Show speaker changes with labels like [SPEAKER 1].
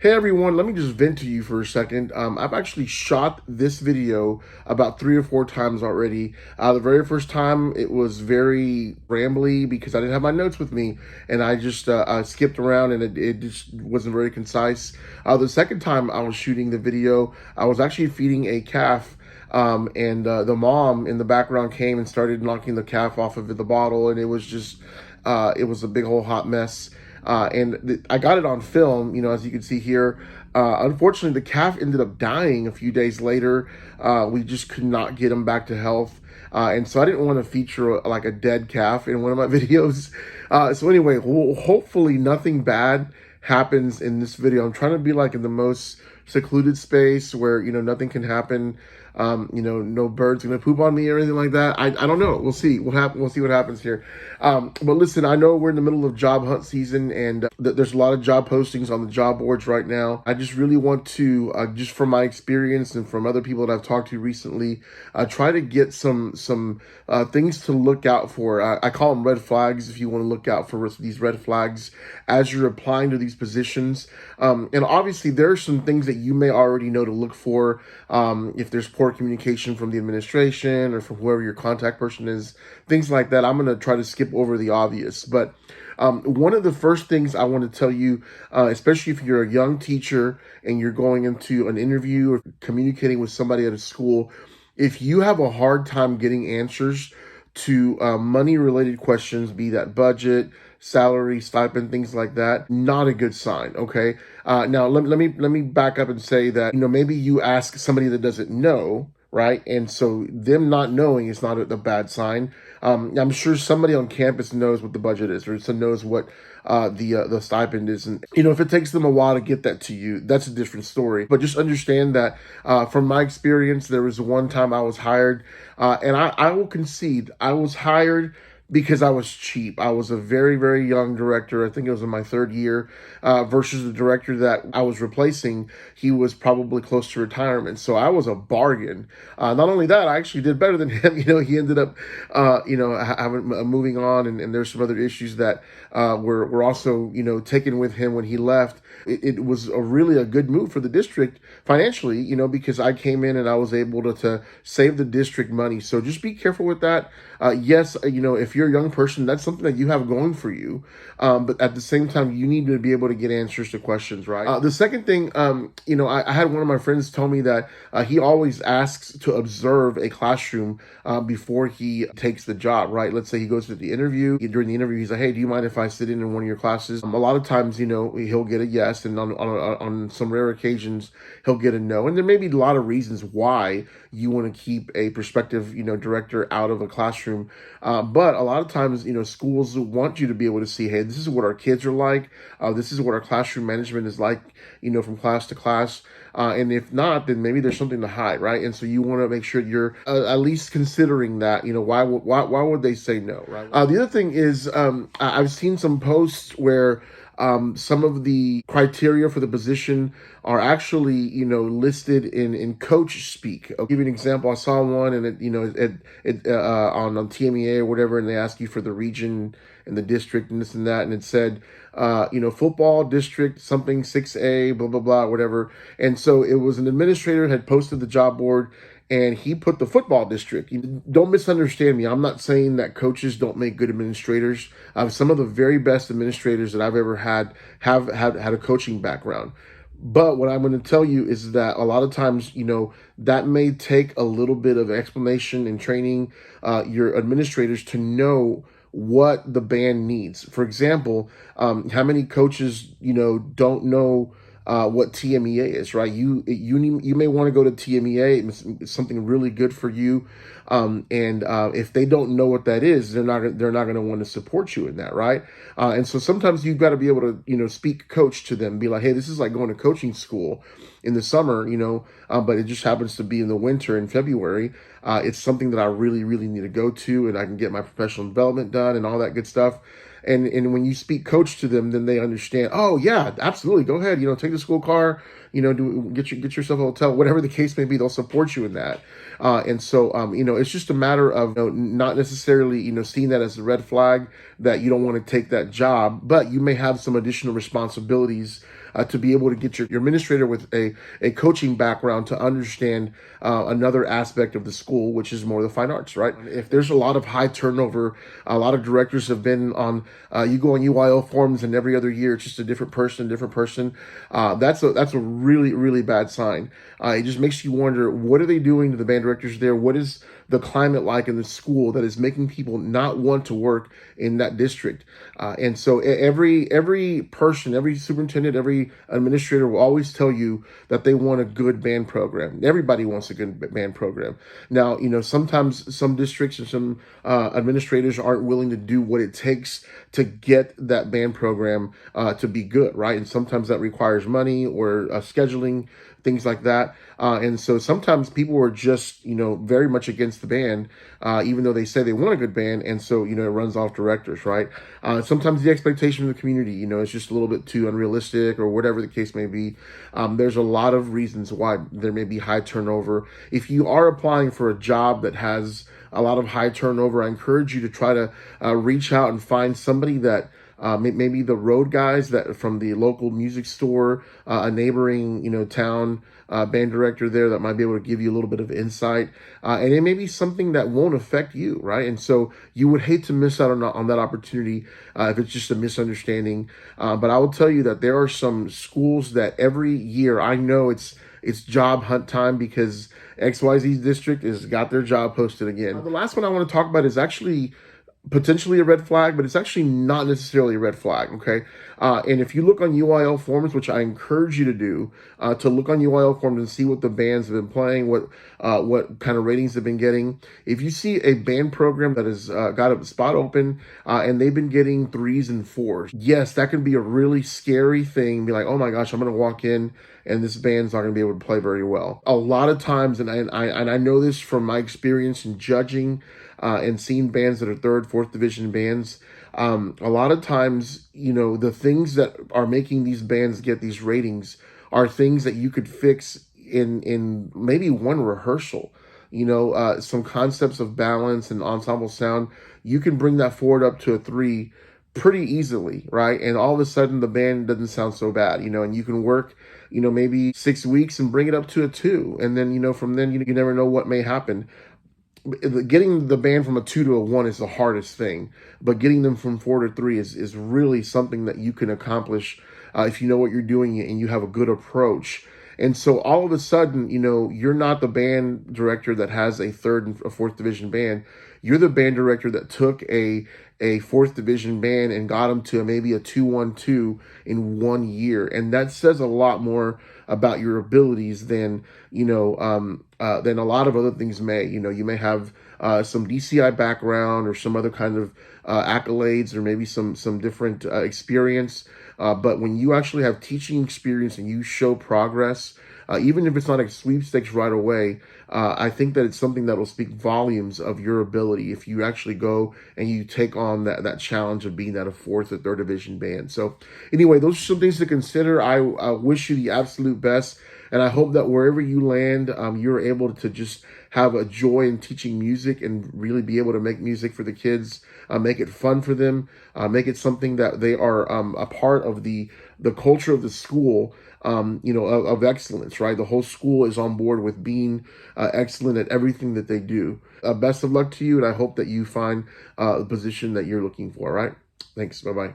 [SPEAKER 1] Hey everyone, let me just vent to you for a second. I've actually shot this video about 3 or 4 times already. The very first time it was very rambly because I didn't have my notes with me, and I just skipped around, and it just wasn't very concise. The second time I was shooting the video, I was actually feeding a calf. And the mom in the background came and started knocking the calf off of the bottle, and it was just, it was a big whole hot mess. I got it on film, as you can see here. Unfortunately, the calf ended up dying a few days later. We just could not get him back to health. And so I didn't want to feature like a dead calf in one of my videos. So anyway, hopefully nothing bad happens in this video. I'm trying to be like in the most secluded space where, nothing can happen. No bird's gonna poop on me or anything like that. I don't know. We'll see what happens. We'll see what happens here. But listen, I know we're in the middle of job hunt season, and there's a lot of job postings on the job boards right now. I just really want to, just from my experience and from other people that I've talked to recently, try to get some things to look out for. I call them red flags. If you want to look out for these red flags as you're applying to these positions, and obviously there are some things that you may already know to look for. If there's poor communication from the administration or from whoever your contact person is, things like that. I'm going to try to skip over the obvious. But one of the first things I want to tell you, especially if you're a young teacher and you're going into an interview or communicating with somebody at a school, if you have a hard time getting answers to money-related questions, be that budget, salary, stipend, things like that, not a good sign. Okay. Now let me back up and say that maybe you ask somebody that doesn't know, right? And so them not knowing is not a bad sign. I'm sure somebody on campus knows what the budget is, or knows what the stipend is, and if it takes them a while to get that to you, that's a different story. But just understand that from my experience, there was one time I was hired, and I will concede I was hired because I was cheap. I was a very, very young director. I think it was in my third year, versus the director that I was replacing. He was probably close to retirement. So I was a bargain. Not only that, I actually did better than him. He ended up, moving on, and there's some other issues that were also, taken with him when he left. It was really a good move for the district financially, because I came in and I was able to save the district money. So just be careful with that. Yes, if you're a young person, that's something that you have going for you. But at the same time, you need to be able to get answers to questions, right? The second thing, I had one of my friends tell me that he always asks to observe a classroom before he takes the job, right? Let's say he goes to the interview. During the interview, he's like, hey, do you mind if I sit in one of your classes? A lot of times, he'll get a yes, and on some rare occasions, he'll get a no. And there may be a lot of reasons why you want to keep a prospective, director out of a classroom. But a lot of times, schools want you to be able to see, hey, this is what our kids are like. This is what our classroom management is like, from class to class. And if not, then maybe there's something to hide, right? And so you want to make sure you're at least considering that. Why would they say no, right? The other thing is, I've seen some posts where some of the criteria for the position are actually, listed in coach speak. I'll give you an example. I saw one, and it on TMEA or whatever, and they ask you for the region and the district and this and that, and it said, football district something 6A, blah blah blah, whatever. And so it was an administrator had posted the job board, and he put the football district. Don't misunderstand me. I'm not saying that coaches don't make good administrators. Some of the very best administrators that I've ever had have had a coaching background. But what I'm going to tell you is that a lot of times, that may take a little bit of explanation and training your administrators to know what the band needs. For example, how many coaches, don't know what TMEA is, right? You may want to go to TMEA. It's something really good for you. And if they don't know what that is, they're not going to want to support you in that, right? And so sometimes you've got to be able to, speak coach to them, be like, hey, this is like going to coaching school in the summer, but it just happens to be in the winter in February. It's something that I really, really need to go to, and I can get my professional development done and all that good stuff. And when you speak coach to them, then they understand, oh yeah, absolutely, go ahead, take the school car, get yourself a hotel, whatever the case may be, they'll support you in that. And so, it's just a matter of not necessarily, seeing that as a red flag that you don't want to take that job, but you may have some additional responsibilities to be able to get your administrator with a coaching background to understand another aspect of the school, which is more the fine arts, right? If there's a lot of high turnover, a lot of directors have been on, you go on UIL forums and every other year it's just a different person. That's a really, really bad sign. It just makes you wonder, what are they doing to the band directors there? What is the climate like in the school that is making people not want to work in that district? And so every person, every superintendent, every administrator will always tell you that they want a good band program. Everybody wants a good band program. Now, sometimes some districts and some administrators aren't willing to do what it takes to get that band program to be good, right? And sometimes that requires money or scheduling, things like that. And so sometimes people are just, very much against the band, even though they say they want a good band. And so, it runs off directors, right? Sometimes the expectation of the community, is just a little bit too unrealistic or whatever the case may be. There's a lot of reasons why there may be high turnover. If you are applying for a job that has a lot of high turnover, I encourage you to try to reach out and find somebody that maybe the road guys that from the local music store, a neighboring, town band director there that might be able to give you a little bit of insight. And it may be something that won't affect you, right? And so you would hate to miss out on that opportunity if it's just a misunderstanding. But I will tell you that there are some schools that every year, I know it's job hunt time because XYZ district has got their job posted again. The last one I want to talk about is actually potentially a red flag, but it's actually not necessarily a red flag, okay? And if you look on UIL forums, which I encourage you to do, to look on UIL forums and see what the bands have been playing, what kind of ratings they've been getting. If you see a band program that has got a spot open and they've been getting 3s and 4s, yes, that can be a really scary thing. Be like, oh my gosh, I'm going to walk in and this band's not going to be able to play very well. A lot of times, and I know this from my experience in judging and seeing bands that are 3rd, 4th division bands, a lot of times, the things that are making these bands get these ratings are things that you could fix in maybe one rehearsal. Some concepts of balance and ensemble sound, you can bring that forward up to a 3 pretty easily, right? And all of a sudden the band doesn't sound so bad, and you can work, maybe 6 weeks and bring it up to a 2. And then, from then, you never know what may happen. Getting the band from a 2 to a 1 is the hardest thing, but getting them from 4 to 3 is really something that you can accomplish if you know what you're doing and you have a good approach. And so all of a sudden, you're not the band director that has a 3rd and a 4th division band. You're the band director that took a 4th division band and got them to maybe a 2-1-2 in 1 year. And that says a lot more about your abilities than a lot of other things may. You may have some DCI background or some other kind of accolades or maybe some different experience. But when you actually have teaching experience and you show progress, even if it's not a sweepstakes right away, I think that it's something that will speak volumes of your ability if you actually go and you take on that challenge of being at a 4th or 3rd division band. So anyway, those are some things to consider. I wish you the absolute best. And I hope that wherever you land, you're able to just have a joy in teaching music and really be able to make music for the kids, make it fun for them, make it something that they are a part of the culture of the school, of excellence, right? The whole school is on board with being excellent at everything that they do. Best of luck to you, and I hope that you find the position that you're looking for, right? Thanks. Bye-bye.